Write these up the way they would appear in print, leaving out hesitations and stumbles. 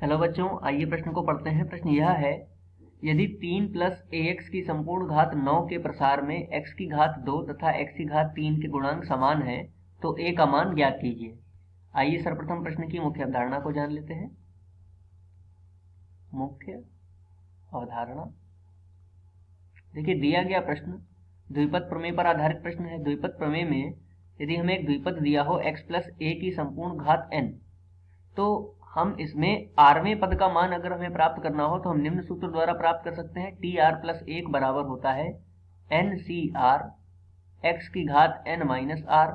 Hello बच्चों, आइए प्रश्न को पढ़ते हैं। प्रश्न यह है, यदि 3 प्लस ax की संपूर्ण घात 9 के प्रसार में x की घात 2 तथा x की घात 3 के गुणांक समान है तो a का मान ज्ञात कीजिए। आइए सर्वप्रथम प्रश्न की मुख्य अवधारणा को जान लेते हैं। मुख्य अवधारणा, देखिए दिया गया प्रश्न द्विपद प्रमेय पर आधारित प्रश्न है। द्विपद प्रमेय में यदि हमें एक द्विपद दिया हो x प्लस a की संपूर्ण घात n, तो हम इसमें आरवें पद का मान अगर हमें प्राप्त करना हो तो हम निम्न सूत्र द्वारा प्राप्त कर सकते हैं। टी आर प्लस 1 बराबर होता है एन सी आर एक्स की घात n माइनस आर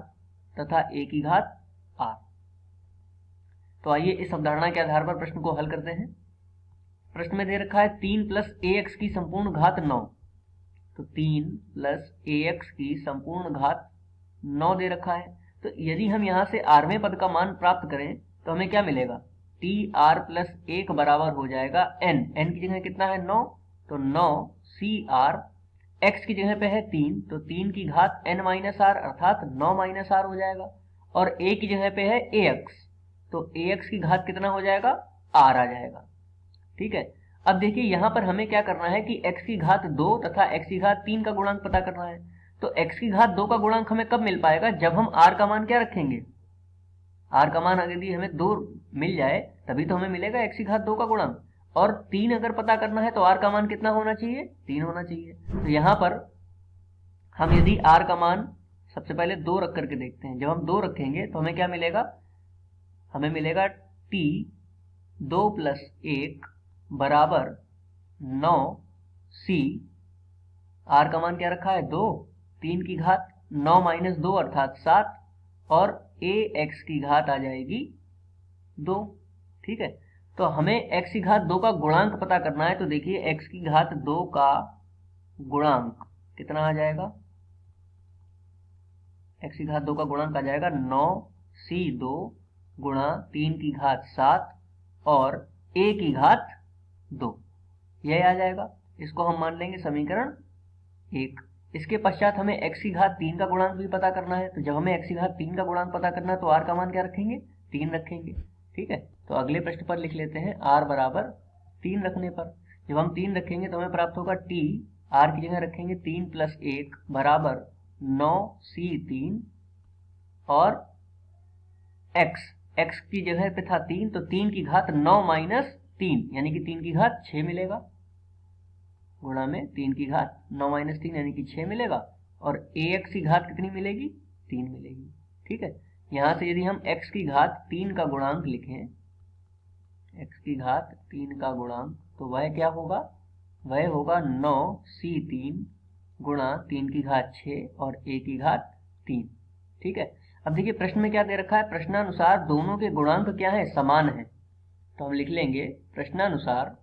तथा a की घात r। तो आइए इस अवधारणा के आधार पर प्रश्न को हल करते हैं। प्रश्न में दे रखा है 3 प्लस ax की संपूर्ण घात 9, तो 3 प्लस ax की संपूर्ण घात 9 दे रखा है। तो यदि हम यहाँ से आरवें पद का मान प्राप्त करें तो हमें क्या मिलेगा? टी आर प्लस 1 बराबर हो जाएगा n की जगह कितना है 9, तो 9 सी आर, x की जगह पे है 3, तो 3 की घात n माइनस आर अर्थात 9 माइनस आर हो जाएगा। और a की जगह पे है ax, तो ax की घात कितना हो जाएगा? r आ जाएगा। ठीक है, अब देखिए यहाँ पर हमें क्या करना है कि x की घात 2 तथा x की घात 3 का गुणांक पता करना है। तो x की घात 2 का गुणांक हमें कब मिल पाएगा? जब हम r का मान क्या रखेंगे? r का मान यदि हमें 2 मिल जाए तभी तो हमें मिलेगा x की घात 2 का गुणांक। और 3 अगर पता करना है तो r का मान कितना होना चाहिए? 3 होना चाहिए। तो यहाँ पर हम यदि r का मान सबसे पहले 2 रख करके देखते हैं। जब हम 2 रखेंगे तो हमें क्या मिलेगा? हमें मिलेगा t 2 प्लस 1 बराबर 9 सी, r का मान क्या रखा है? 2, 3 की घात 9 माइनस 2 अर्थात 7, और ax की घात आ जाएगी 2। ठीक है, तो हमें x की घात 2 का गुणांक पता करना है। तो देखिए x की घात 2 का गुणांक कितना आ जाएगा? x की घात 2 का गुणांक आ जाएगा 9 सी 2 गुणा 3 की घात 7 और a की घात 2, यह आ जाएगा। इसको हम मान लेंगे समीकरण 1। इसके पश्चात हमें x की घात 3 का गुणांक भी पता करना है। तो जब हमें x की घात 3 का गुणांक पता करना है तो r का मान क्या रखेंगे? 3 रखेंगे। ठीक है, तो अगले प्रश्न पर लिख लेते हैं r बराबर 3 रखने पर जब हम 3 रखेंगे तो हमें प्राप्त होगा t, r की जगह रखेंगे 3 प्लस 1 बराबर 9 सी 3 और x की जगह पे था 3, तो 3 की घात 9 माइनस 3 यानी कि 3 की घात 6 मिलेगा, गुणा में 3 की घात 9 माइनस 3 यानी कि 6 मिलेगा। और ax की घात कितनी मिलेगी? 3 मिलेगी। ठीक है, यहाँ से यदि हम x की घात 3 का गुणांक लिखें, x की घात 3 का गुणांक, तो वह क्या होगा? वह होगा 9 सी 3 गुणा 3 की घात 6 और a की घात 3। ठीक है, अब देखिए प्रश्न में क्या दे रखा है? प्रश्नानुसार दोनों के गुणांक क्या है? समान है। तो हम लिख लेंगे प्रश्नानुसार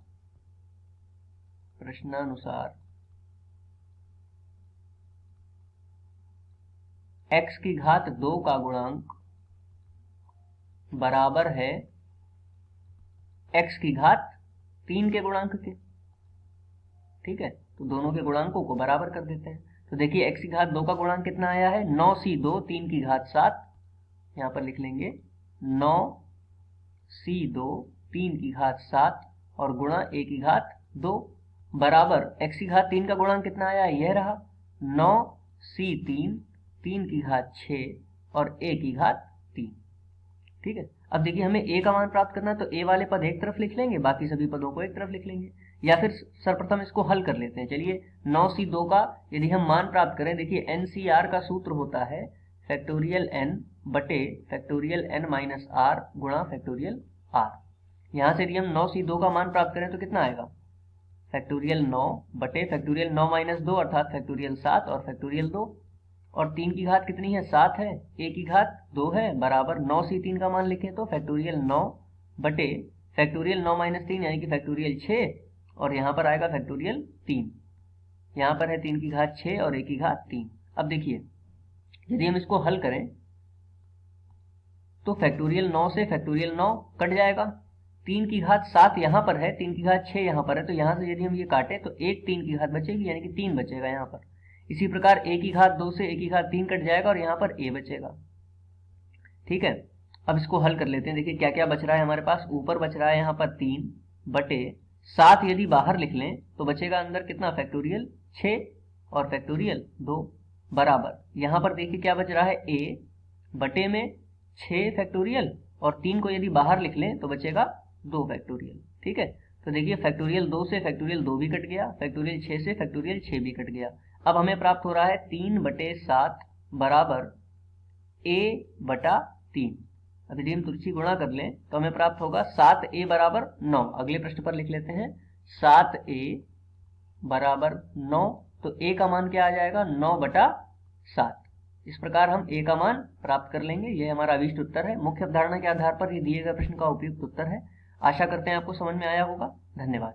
x की घात 2 का गुणांक बराबर है x की घात 3 के गुणांक के। ठीक है, तो दोनों के गुणांकों को बराबर कर देते हैं। तो देखिए x की घात 2 का गुणांक कितना आया है? 9 सी 2 3 की घात 7, यहाँ पर लिख लेंगे 9 सी 2 3 की घात 7 और गुणा a की घात 2 बराबर x की घात 3 का गुणांक कितना आया? यह रहा 9 सी 3 3 की घात 6 और a की घात 3। ठीक है, अब देखिए हमें a का मान प्राप्त करना है तो a वाले पद एक तरफ लिख लेंगे, बाकी सभी पदों को एक तरफ लिख लेंगे। या फिर सर्वप्रथम इसको हल कर लेते हैं। चलिए 9 सी 2 का यदि हम मान प्राप्त करें, देखिए NCR का सूत्र होता है फैक्टोरियल n बटे फैक्टोरियल n माइनस आर गुणा फैक्टोरियल r। यहाँ से यदि हम 9 सी 2 का मान प्राप्त करें तो कितना आएगा? फैक्टोरियल 9 बटे फैक्टोरियल 9 माइनस 2 अर्थात फैक्टोरियल 7 और फैक्टोरियल 2, और 3 की घात कितनी है? 7 है, a की घात 2 है, बराबर 9 सी 3 का मान लिखें तो फैक्टोरियल 9 बटे फैक्टोरियल 9 माइनस 3 यानी कि फैक्टोरियल 6, और यहाँ पर आएगा फैक्टोरियल 3। यहाँ पर है 3 की घात 6 और a की घात 3। अब देखिए यदि हम इसको हल करें तो फैक्टोरियल 9 से फैक्टोरियल 9 कट जाएगा, 3 की घात 7 यहाँ पर है, 3 की घात 6 यहाँ पर है, तो यहाँ से यदि हम ये काटे तो एक 3 की घात बचेगी यानी कि 3 बचेगा यहाँ पर। इसी प्रकार a की घात 2 से a की घात 3 कट जाएगा और यहाँ पर a बचेगा। ठीक है, अब इसको हल कर लेते हैं। देखिए क्या क्या बच रहा है हमारे पास। ऊपर बच रहा है यहाँ पर 3 बटे 7, यदि बाहर लिख लें तो बचेगा अंदर कितना, फैक्टोरियल 6 और फैक्टोरियल 2 बराबर। यहाँ पर देखिए क्या बच रहा है, a बटे में 6 फैक्टोरियल और 3 को यदि बाहर लिख लें तो बचेगा 2 फैक्टोरियल। ठीक है, तो देखिए फैक्टोरियल 2 से फैक्टोरियल 2 भी कट गया, फैक्टोरियल 6 से फैक्टोरियल 6 भी कट गया। अब हमें प्राप्त हो रहा है 3 बटे 7 बराबर a बटा 3। अब यदि हम तुलसी गुणा कर लें तो हमें प्राप्त होगा 7a बराबर 9। अगले प्रश्न पर लिख लेते हैं 7a बराबर 9, तो a का मान क्या आ जाएगा, 9 बटा 7। इस प्रकार हम a का मान प्राप्त कर लेंगे। यह हमारा अभीष्ट उत्तर है। मुख्य अवधारणा के आधार पर ये दिए गए प्रश्न का उपयुक्त उत्तर है। आशा करते हैं आपको समझ में आया होगा। धन्यवाद।